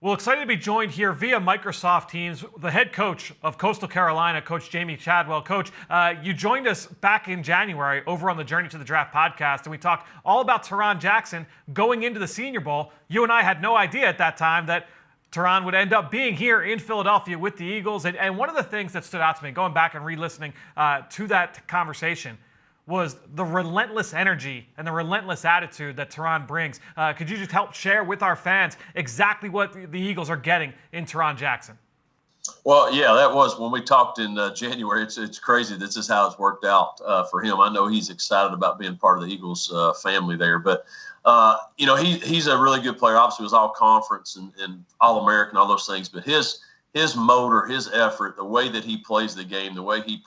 Well, excited to be joined here via Microsoft Teams, the head coach of Coastal Carolina, Coach Jamey Chadwell. Coach, you joined us back in January over on the Journey to the Draft podcast, and we talked all about Tarron Jackson going into the Senior Bowl. You and I had no idea at that time that Tehran would end up being here in Philadelphia with the Eagles. And one of the things that stood out to me, going back and re-listening to that conversation, was the relentless energy and the relentless attitude that Tehran brings. Could you just help share with our fans exactly what the Eagles are getting in Tarron Jackson? Well, yeah, that was when we talked in January. It's crazy. This is how it's worked out for him. I know he's excited about being part of the Eagles family there, but he's a really good player. Obviously, it was all conference and all American, all those things. But his motor, his effort, the way that he plays the game, the way he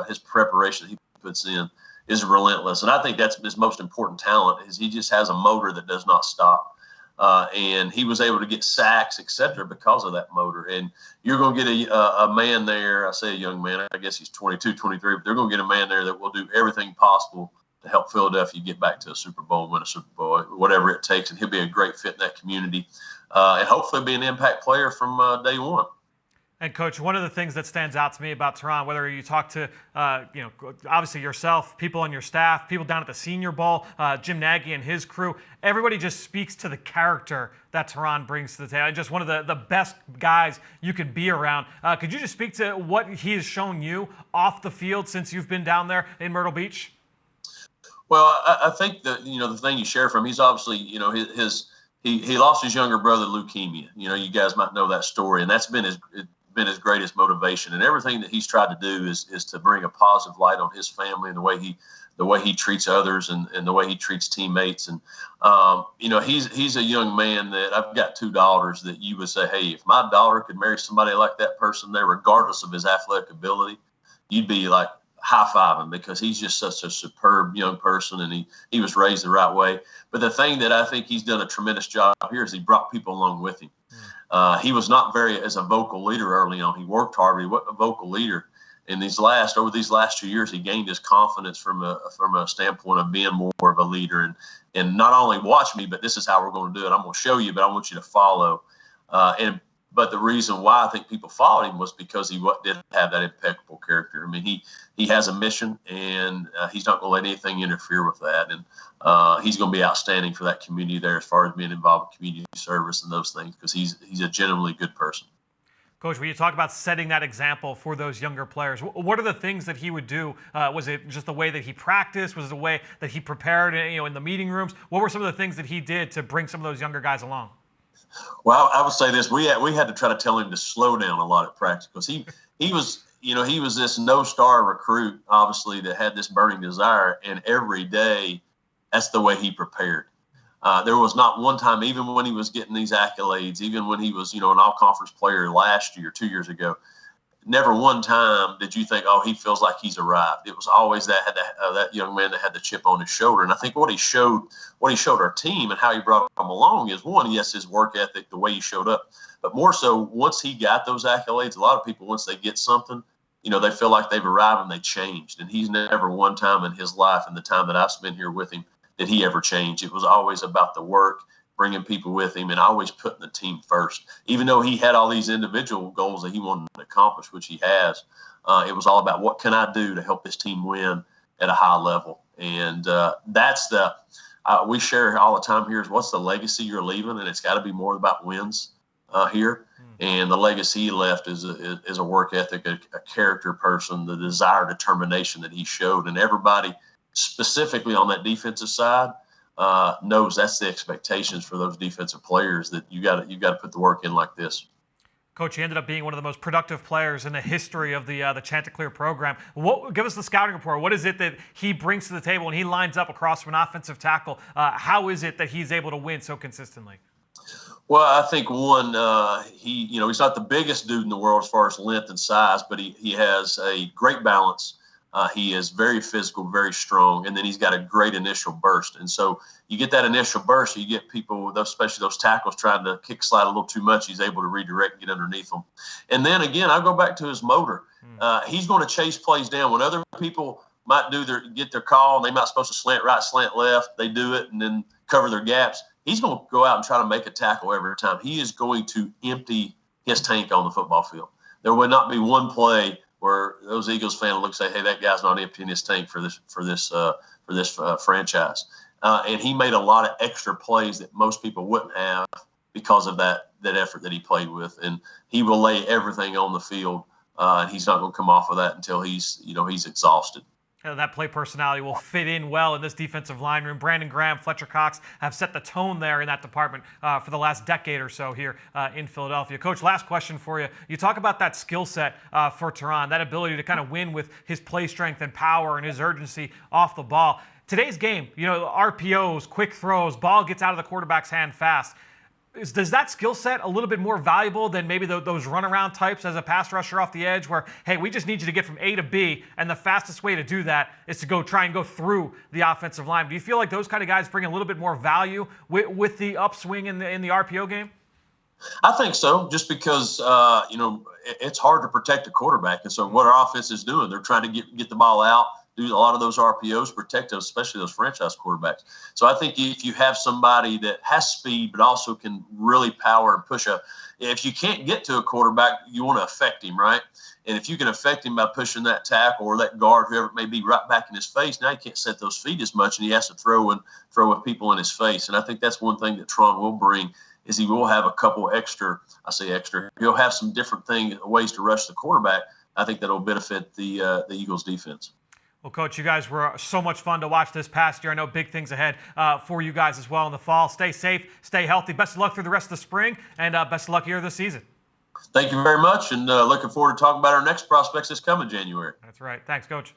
his preparation he puts in is relentless. And I think that's his most important talent is he just has a motor that does not stop. And he was able to get sacks, et cetera, because of that motor. And you're going to get a man there. I say a young man. I guess he's 22, 23. But they're going to get a man there that will do everything possible to help Philadelphia get back to a Super Bowl, win a Super Bowl, whatever it takes. And he'll be a great fit in that community and hopefully be an impact player from day one. And, Coach, one of the things that stands out to me about Tehran, whether you talk to, obviously yourself, people on your staff, people down at the Senior Bowl, Jim Nagy and his crew, everybody just speaks to the character that Tehran brings to the table. Just one of the best guys you could be around. Could you just speak to what he has shown you off the field since you've been down there in Myrtle Beach? Well, I think that, the thing you share from him, he's obviously, he lost his younger brother leukemia. You guys might know that story, and that's been his greatest motivation. And everything that he's tried to do is to bring a positive light on his family and the way he treats others and the way he treats teammates. And he's a young man that I've got two daughters that you would say, hey, if my daughter could marry somebody like that person there, regardless of his athletic ability, you'd be like high-five him because he's just such a superb young person and he was raised the right way. But the thing that I think he's done a tremendous job here is he brought people along with him. He was not very as a vocal leader early on. He worked hard, but he wasn't a vocal leader. In over these last 2 years, he gained his confidence from a standpoint of being more of a leader and not only watch me, but this is how we're going to do it. I'm going to show you, but I want you to follow. But the reason why I think people followed him was because he did have that impeccable character. I mean, he has a mission, and he's not going to let anything interfere with that. And he's going to be outstanding for that community there as far as being involved in community service and those things because he's a genuinely good person. Coach, when you talk about setting that example for those younger players, what are the things that he would do? Was it just the way that he practiced? Was it the way that he prepared, in the meeting rooms? What were some of the things that he did to bring some of those younger guys along? Well, I would say this: we had to try to tell him to slow down a lot at practice because he was this no-star recruit, obviously, that had this burning desire, and every day, that's the way he prepared. There was not one time, even when he was getting these accolades, even when he was, an all-conference player last year, 2 years ago, never one time did you think, oh, he feels like he's arrived. It was always that young man that had the chip on his shoulder. And I think what he showed our team and how he brought them along is, one, yes, his work ethic, the way he showed up. But more so, once he got those accolades, a lot of people, once they get something, they feel like they've arrived and they changed. And he's never one time in his life, in the time that I've spent here with him, did he ever change. It was always about the work, bringing people with him, and always putting the team first. Even though he had all these individual goals that he wanted to accomplish, which he has, it was all about what can I do to help this team win at a high level. And that's we share all the time here is what's the legacy you're leaving, and it's got to be more about wins here. And the legacy he left is a work ethic, a character person, the desire, determination that he showed. And everybody, specifically on that defensive side, knows that's the expectations for those defensive players, that you got to put the work in like this. Coach, he ended up being one of the most productive players in the history of the Chanticleer program. Give us the scouting report. What is it that he brings to the table when he lines up across from an offensive tackle? How is it that he's able to win so consistently? Well, I think one, he's not the biggest dude in the world as far as length and size, but he has a great balance. He is very physical, very strong, and then he's got a great initial burst. And so you get that initial burst, you get people, especially those tackles, trying to kick slide a little too much. He's able to redirect and get underneath them. And then, again, I go back to his motor. He's going to chase plays down. When other people might get their call, and they might supposed to slant right, slant left. They do it and then cover their gaps. He's going to go out and try to make a tackle every time. He is going to empty his tank on the football field. There would not be one play where those Eagles fans look and say, "Hey, that guy's not emptying his tank for this franchise." And he made a lot of extra plays that most people wouldn't have because of that effort that he played with. And he will lay everything on the field, and he's not going to come off of that until he's exhausted. That play personality will fit in well in this defensive line room. Brandon Graham, Fletcher Cox have set the tone there in that department for the last decade or so here in Philadelphia. Coach, last question for you. You talk about that skill set for Tarron, that ability to kind of win with his play strength and power and his urgency off the ball. Today's game, RPOs, quick throws, ball gets out of the quarterback's hand fast. Does that skill set a little bit more valuable than maybe those runaround types as a pass rusher off the edge where, hey, we just need you to get from A to B, and the fastest way to do that is to try and go through the offensive line? Do you feel like those kind of guys bring a little bit more value with the upswing in the RPO game? I think so, just because, it's hard to protect a quarterback. And so what our offense is doing, they're trying to get the ball out, do a lot of those RPOs, protect those, especially those franchise quarterbacks. So I think if you have somebody that has speed but also can really power and push if you can't get to a quarterback, you want to affect him, right? And if you can affect him by pushing that tackle or that guard, whoever it may be, right back in his face, now he can't set those feet as much, and he has to throw with people in his face. And I think that's one thing that Tarron will bring is he will have a couple extra, he'll have some different ways to rush the quarterback. I think that'll benefit the Eagles defense. Well, Coach, you guys were so much fun to watch this past year. I know big things ahead for you guys as well in the fall. Stay safe, stay healthy. Best of luck through the rest of the spring, and best of luck here this season. Thank you very much, and looking forward to talking about our next prospects this coming January. That's right. Thanks, Coach.